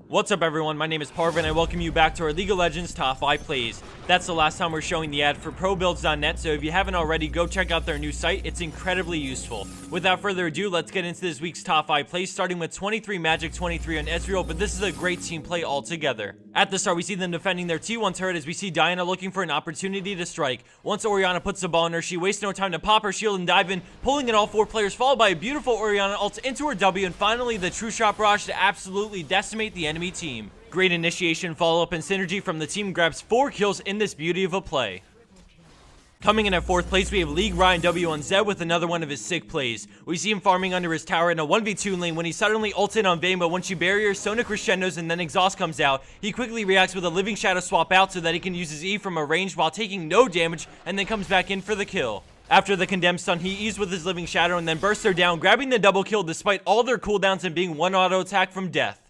What's up everyone, my name is Parvin and I welcome you back to our League of Legends Top 5 Plays. That's the last time we're showing the ad for ProBuilds.net, so if you haven't already, go check out their new site, it's incredibly useful. Without further ado, let's get into this week's Top 5 Plays, starting with 23 Magic, 23 on Ezreal, but this is a great team play altogether. At the start, we see them defending their T1 turret as we see Diana looking for an opportunity to strike. Once Orianna puts the ball in her, she wastes no time to pop her shield and dive in, pulling in all 4 players, followed by a beautiful Orianna ult into her W, and finally the true shot barrage to absolutely decimate the enemy team. Great initiation, follow-up, and synergy from the team grabs 4 kills in this beauty of a play. Coming in at 4th place, we have League Ryan W on Zed with another one of his sick plays. We see him farming under his tower in a 1v2 lane when he suddenly ults in on Vayne, but once you barrier, Sona crescendos, and then Exhaust comes out, he quickly reacts with a Living Shadow swap out so that he can use his E from a range while taking no damage, and then comes back in for the kill. After the condemned stun, he E's with his Living Shadow and then bursts her down, grabbing the double kill despite all their cooldowns and being one auto attack from death.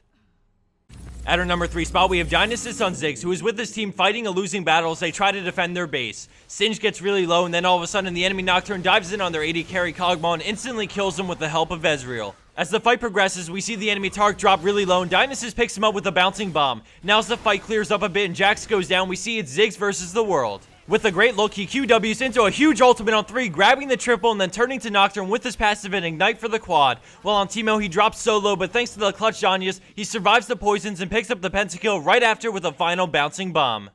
At our number 3 spot, we have Dionysus on Ziggs, who is with his team fighting a losing battle as they try to defend their base. Singe gets really low, and then all of a sudden the enemy Nocturne dives in on their AD carry Kog'Maw and instantly kills them with the help of Ezreal. As the fight progresses, we see the enemy Tark drop really low, and Dionysus picks him up with a bouncing bomb. Now as the fight clears up a bit and Jax goes down, we see it's Ziggs versus the world. With a great look, he QWs into a huge ultimate on 3, grabbing the triple and then turning to Nocturne with his passive and Ignite for the quad. While on Teemo, he drops so low, but thanks to the clutch Zhonya's, he survives the poisons and picks up the pentakill right after with a final bouncing bomb.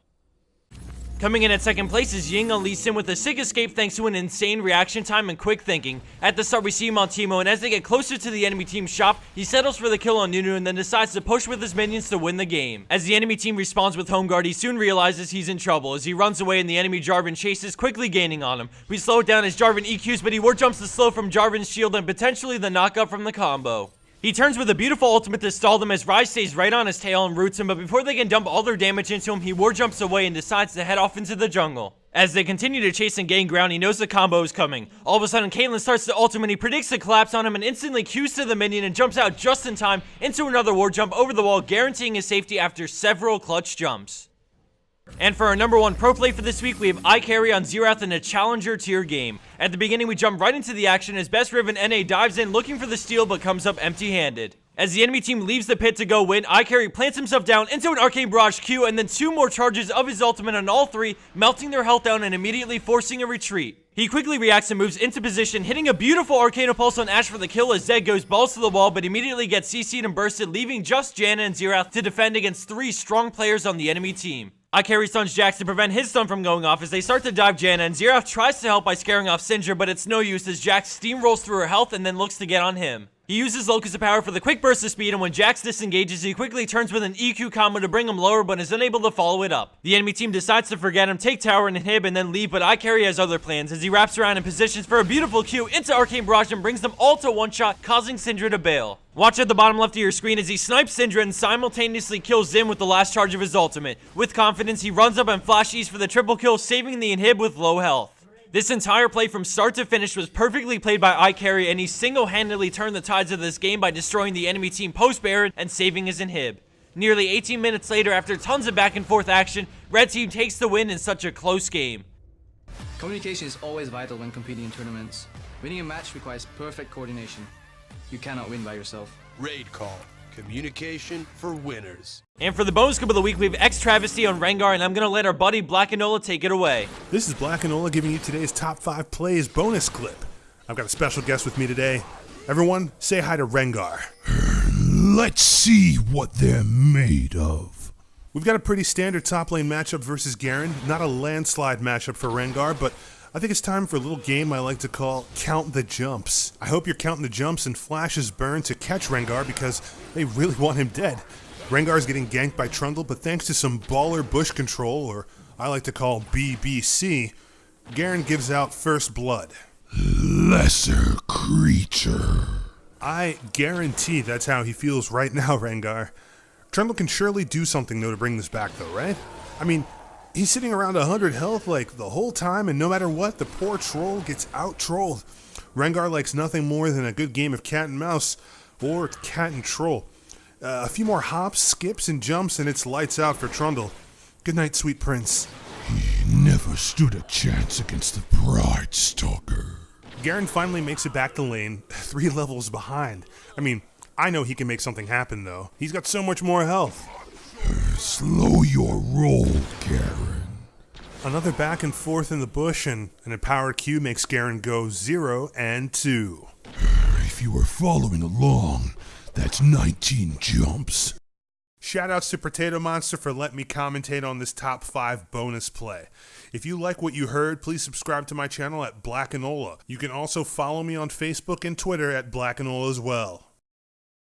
Coming in at 2nd place is Ying on Lee Sin with a sick escape thanks to an insane reaction time and quick thinking. At the start, we see him on Teemo, and as they get closer to the enemy team's shop, he settles for the kill on Nunu and then decides to push with his minions to win the game. As the enemy team responds with Home Guard, he soon realizes he's in trouble as he runs away and the enemy Jarvan chases, quickly gaining on him. We slow it down as Jarvan EQs, but he war jumps the slow from Jarvan's shield and potentially the knockup from the combo. He turns with a beautiful ultimate to stall them as Ryze stays right on his tail and roots him, but before they can dump all their damage into him, he war jumps away and decides to head off into the jungle. As they continue to chase and gain ground, he knows the combo is coming. All of a sudden, Caitlyn starts to ult him and he predicts the collapse on him and instantly Qs to the minion and jumps out just in time into another war jump over the wall, guaranteeing his safety after several clutch jumps. And for our number 1 pro play for this week, we have iCarry on Xerath in a challenger tier game. At the beginning, we jump right into the action as Best Riven NA dives in looking for the steal but comes up empty-handed. As the enemy team leaves the pit to go win, iCarry plants himself down into an Arcane Barrage Q and then 2 more charges of his ultimate on all 3, melting their health down and immediately forcing a retreat. He quickly reacts and moves into position, hitting a beautiful Arcane Pulse on Ashe for the kill as Zed goes balls to the wall but immediately gets CC'd and bursted, leaving just Janna and Xerath to defend against 3 strong players on the enemy team. iCarry stuns Jax to prevent his stun from going off as they start to dive Janna, and Xerath tries to help by scaring off Syndra, but it's no use as Jax steamrolls through her health and then looks to get on him. He uses Locust of Power for the quick burst of speed, and when Jax disengages, he quickly turns with an EQ combo to bring him lower, but is unable to follow it up. The enemy team decides to forget him, take tower and inhib, and then leave, but iCarry has other plans as he wraps around and positions for a beautiful Q into Arcane Barrage and brings them all to one shot, causing Syndra to bail. Watch at the bottom left of your screen as he snipes Syndra and simultaneously kills Zim with the last charge of his ultimate. With confidence, he runs up and flashes for the triple kill, saving the inhib with low health. This entire play from start to finish was perfectly played by iCarry, and he single-handedly turned the tides of this game by destroying the enemy team post-Baron and saving his inhib. Nearly 18 minutes later, after tons of back and forth action, Red Team takes the win in such a close game. Communication is always vital when competing in tournaments. Winning a match requires perfect coordination. You cannot win by yourself. Raid Call. Communication for winners. And for the bonus clip of the week, we have X Travesty on Rengar, and I'm going to let our buddy Blackanola take it away. This is Blackanola giving you today's top 5 plays bonus clip. I've got a special guest with me today. Everyone, say hi to Rengar. Let's see what they're made of. We've got a pretty standard top lane matchup versus Garen. Not a landslide matchup for Rengar, but I think it's time for a little game I like to call Count the Jumps. I hope you're counting the jumps and Flash's burn to catch Rengar because they really want him dead. Rengar's getting ganked by Trundle, but thanks to some baller bush control, or I like to call BBC, Garen gives out first blood. Lesser creature. I guarantee that's how he feels right now, Rengar. Trundle can surely do something though to bring this back though, right? I mean, he's sitting around 100 health like the whole time, and no matter what, the poor troll gets out-trolled. Rengar likes nothing more than a good game of cat and mouse, or cat and troll. A few more hops, skips, and jumps, and it's lights out for Trundle. Good night, sweet prince. He never stood a chance against the Pride Stalker. Garen finally makes it back to lane, 3 levels behind. I mean, I know he can make something happen, though. He's got so much more health. Slow your roll, Garen. Another back and forth in the bush, and an empowered Q makes Garen go 0 and 2. If you were following along, that's 19 jumps. Shoutouts to Potato Monster for letting me commentate on this top 5 bonus play. If you like what you heard, please subscribe to my channel at Blackanola. You can also follow me on Facebook and Twitter at Blackanola as well.